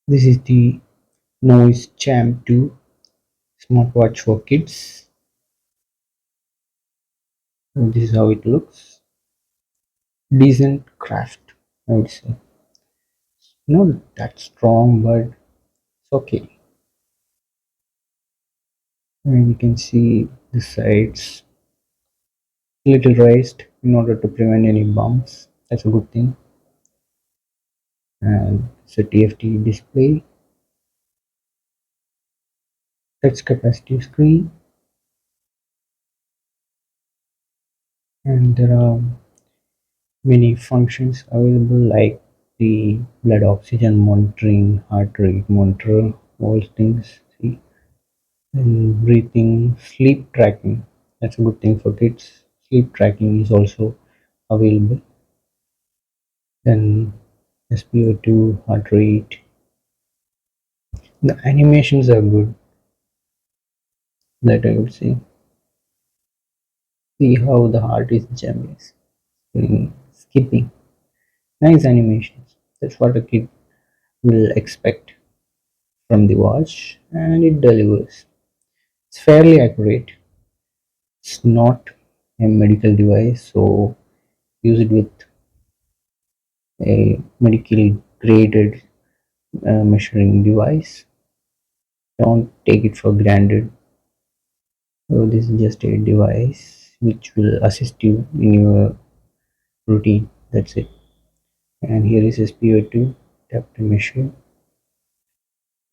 This is the Noise Champ 2 smartwatch for kids. And this is how it looks. Decent craft, I would say. Not that strong, but it's okay. And you can see the sides little raised in order to prevent any bumps. That's a good thing. And it's a TFT display, touch capacitive screen, and there are many functions available like the blood oxygen monitoring, heart rate monitor, all things. See, and breathing, sleep tracking. That's a good thing for kids. Sleep tracking is also available. Then SpO2, heart rate. The animations are good. That I would say. See how the heart is jumping, skipping. Nice animations. That's what a kid will expect from the watch, and it delivers. It's fairly accurate. It's not a medical device, so use it with a medical graded measuring device. Don't take it for granted. So this is just a device which will assist you in your routine. That's it. And here is SpO2. Tap to measure.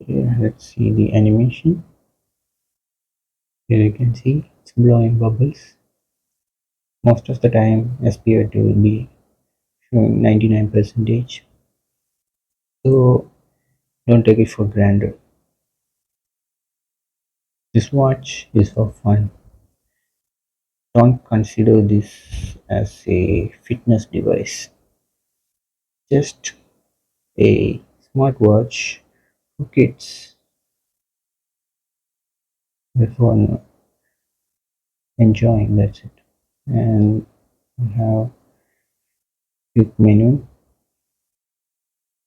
Here, let's see the animation. Here you can see it's blowing bubbles. Most of the time SpO2 will be showing 99 percentage. So don't take it for granted. This watch is for fun. Don't consider this as a fitness device. Just a smartwatch for kids. That's one enjoying. That's it. And we have quick menu.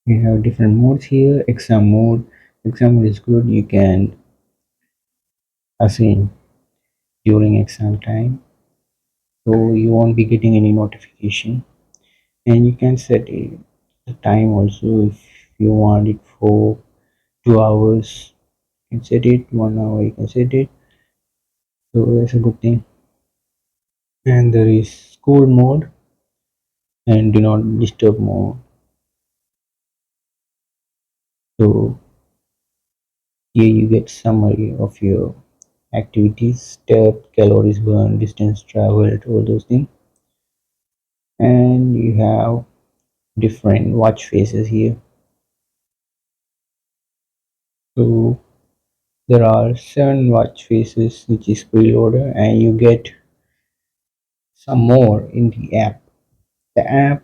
We have different modes here. Exam mode. Exam mode is good. You can assign during exam time, so you won't be getting any notification. And you can set the time also. If you want it for 2 hours, you can set it. 1 hour, you can set it. So that's a good thing. And there is school mode and do not disturb mode. So here you get summary of your activities, step, calories burned, distance traveled, all those things. And you have different watch faces here. So there are 7 watch faces which is preloader, and you get some more in the app. The app,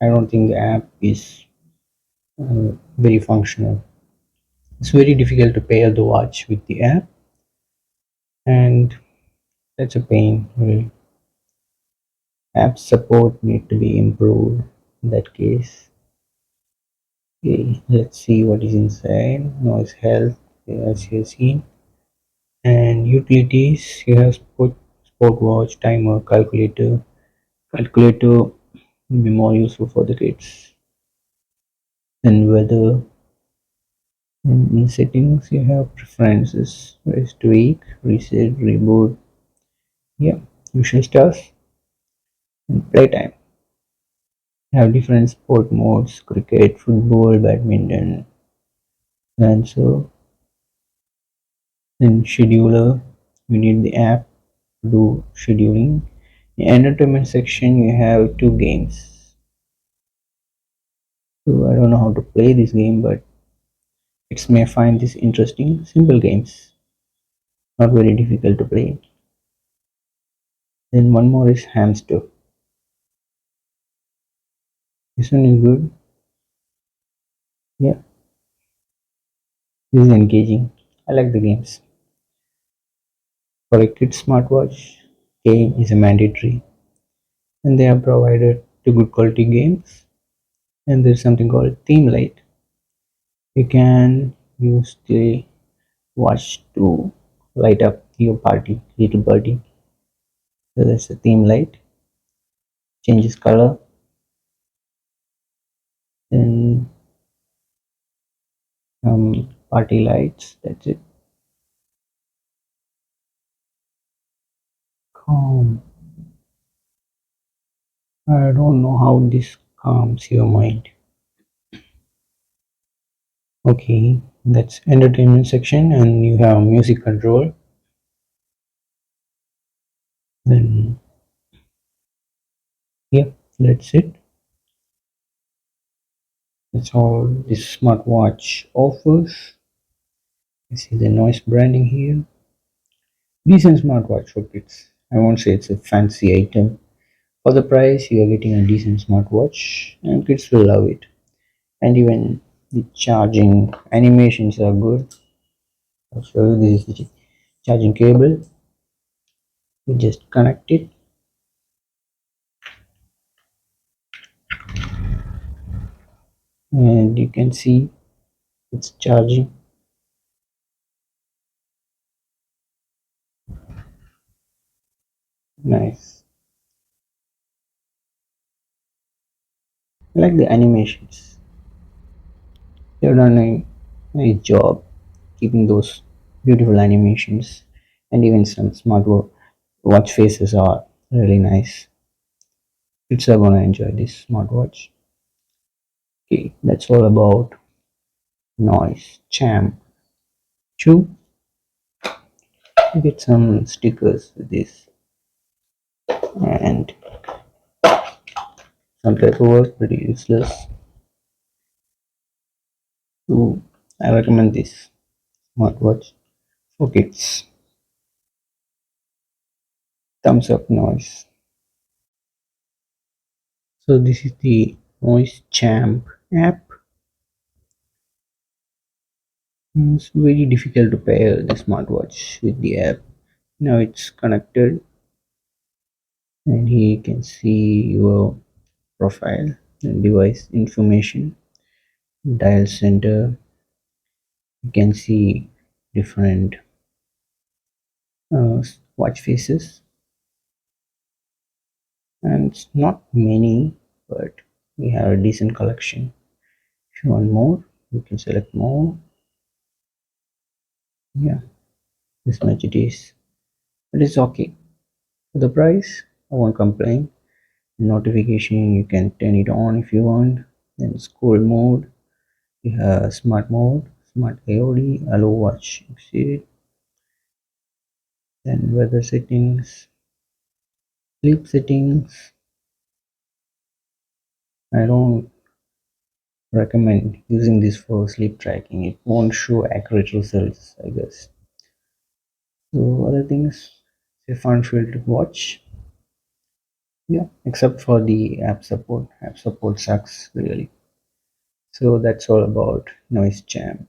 I don't think the app is very functional. It's very difficult to pair the watch with the app, and that's a pain. Really. App support need to be improved in that case. Okay, let's see what is inside. Noise health, as you have seen, and utilities. You have sport watch, timer, calculator. Calculator will be more useful for the kids. And weather. In settings, you have preferences, rest week, reset, reboot. Yeah, usual stuff. And playtime. You have different sport modes: cricket, football, badminton, and so. In scheduler, you need the app to do scheduling. In entertainment section, you have 2 games. So I don't know how to play this game, but kids may find this interesting. Simple games, not very difficult to play. Then one more is hamster. This one is good. Yeah, this is engaging. I like the games. For a kid smartwatch, game is a mandatory, and they are provided two good quality games. And there's something called theme light. You can use the watch to light up your party, little party. So that's the theme light, changes color, then party lights. That's it. Calm. I don't know how this calms your mind. Okay, that's entertainment section, and you have music control. Then yeah, that's it. That's all this smartwatch offers. You see the noise branding here. Decent smartwatch for kids. I won't say it's a fancy item. For the price, you are getting a decent smartwatch, and kids will love it. And even the charging animations are good. I'll show you this is the charging cable. You just connect it, and you can see it's charging. Nice. I like the animations. They've done a nice job keeping those beautiful animations, and even some watch faces are really nice. Kids are gonna enjoy this smartwatch. Okay, that's all about noise champ 2. You get some stickers with this and some paperwork, pretty useless. So I recommend this smartwatch for kids. Thumbs up noise. So this is the noise champ app. It's very difficult to pair the smartwatch with the app. Now it's connected, and here you can see your profile and device information, dial center. You can see different watch faces, and it's not many, but we have a decent collection. If you want more, you can select more. Yeah, this much it is, but it's okay for the price. I won't complain. Notification, you can turn it on if you want. Then school mode, you have smart mode, smart AOD, allow watch, you see it. Then weather settings, sleep settings. I don't recommend using this for sleep tracking. It won't show accurate results, I guess. So other things, say fun filled watch. Yeah, except for the app support. App support sucks really. So that's all about noise jam.